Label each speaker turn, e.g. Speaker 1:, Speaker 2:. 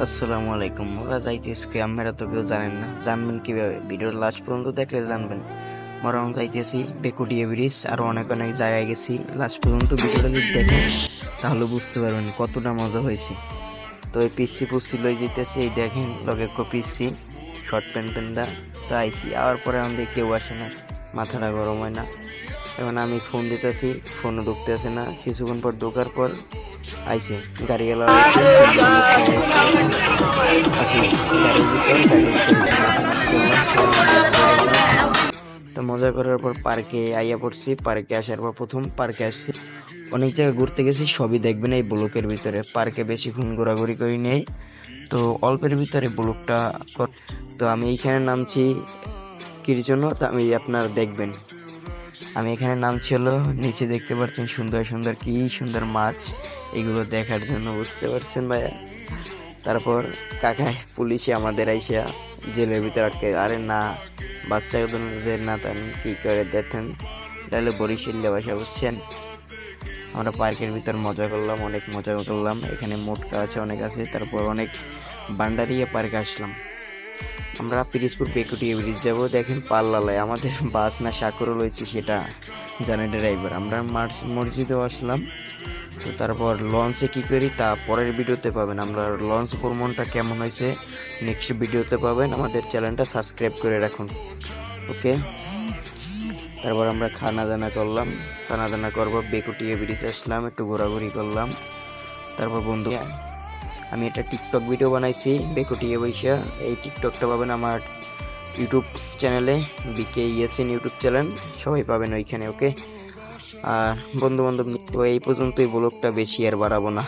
Speaker 1: আসসালামু আলাইকুম। ওরা যাইতেছে কি আপনারা তো কেউ জানেন না, জানবেন কিভাবে? ভিডিওর লাস্ট পর্যন্ত দেখলে জানবেন। মরং যাইতেছি বেকুটিয়া ব্রিজ, আরো অনেক অনেক জায়গায় গেছি। লাস্ট পর্যন্ত ভিডিওটা যদি দেখেন তাহলে বুঝতে পারবেন কতটা মজা হয়েছে। তো এই পিসি পুসি লই যেতেছি, এই দেখেন লগে পিসি শর্ট প্যান্ট প্যান্টটা তো আইসি। আবার পরে আমাদের কেউ আসে না, মাথাটা গরম হয় না। এখন আমি ফোন দিতেছি, ফোনও ঢুকতে আসে না। কিছুক্ষণ পর ঢোকার পর আইসে গাড়িওয়ালা আইসে, আসি গাড়ির ভিতর, গাড়ির ভিতরে নাচানাচি করলাম, সবাই মিলে মজা করলাম। তো মজা করার পর পার্কে আইয়া পড়ছি। পার্কে আসার পর প্রথম পার্কে আসছি, অনেক জায়গায় ঘুরতে গেছি, সবই দেখবেন এই ব্লকের ভিতরে। পার্কে বেশিক্ষণ ঘোরাঘুরি করি নেই, তো অল্পের ভিতরে ব্লকটা। তো আমি এইখানে নামছি কির জন্য, তো আমি আপনারা দেখবেন। আমি এখানে নামছি হলো, নিচে দেখতে পাচ্ছেন সুন্দর সুন্দর কি সুন্দর মাছ, এগুলো দেখার জন্য, বুঝতে পারছেন ভাইয়া? তারপর কাকায় পুলিশে আমাদের আইসা জেলের ভিতরে আটকে। আরে না, বাচ্চাদের না তেন কি করে দেখেন, তাহলে বরিশালে বাসা, বুঝছেন? আমরা পার্কের ভিতর মজা করলাম, অনেক মজা করলাম। এখানে মোটকা আছে, অনেক আছে। তারপর অনেক বান্ডারিয়া পার্কে আসলাম। আমরা পিরিজপুর বেকুটিয়া ব্রিজ যাবো, দেখেন পাল্লালায় আমাদের বাস না সাঁকরও রয়েছে সেটা জানে ড্রাইভার। আমরা মসজিদেও আসলাম। তো তারপর লঞ্চে কি করি তা পরের ভিডিওতে পাবেন। আমরা লঞ্চ ভ্রমণটা কেমন হয়েছে নেক্সট ভিডিওতে পাবেন। আমাদের চ্যানেলটা সাবস্ক্রাইব করে রাখুন, ওকে? তারপর আমরা খানা দানা করলাম, খানা দানা করবো, বেকুটিয়া ব্রিজ আসলাম, একটু ঘোরাঘুরি করলাম। তারপর বন্ধু, আমি একটা টিকটক ভিডিও বানাইছি বেকুটিয়া বৈশা। এই টিকটকটা পাবেন আমার ইউটিউব চ্যানেলে, বিকে ইয়াসিন ইউটিউব চ্যানেল, সবাই পাবেন ওইখানে, ওকে? আর বন্ধু বান্ধব, তো এই পর্যন্তই, ব্লগটা বেশি আর বাড়াবো না।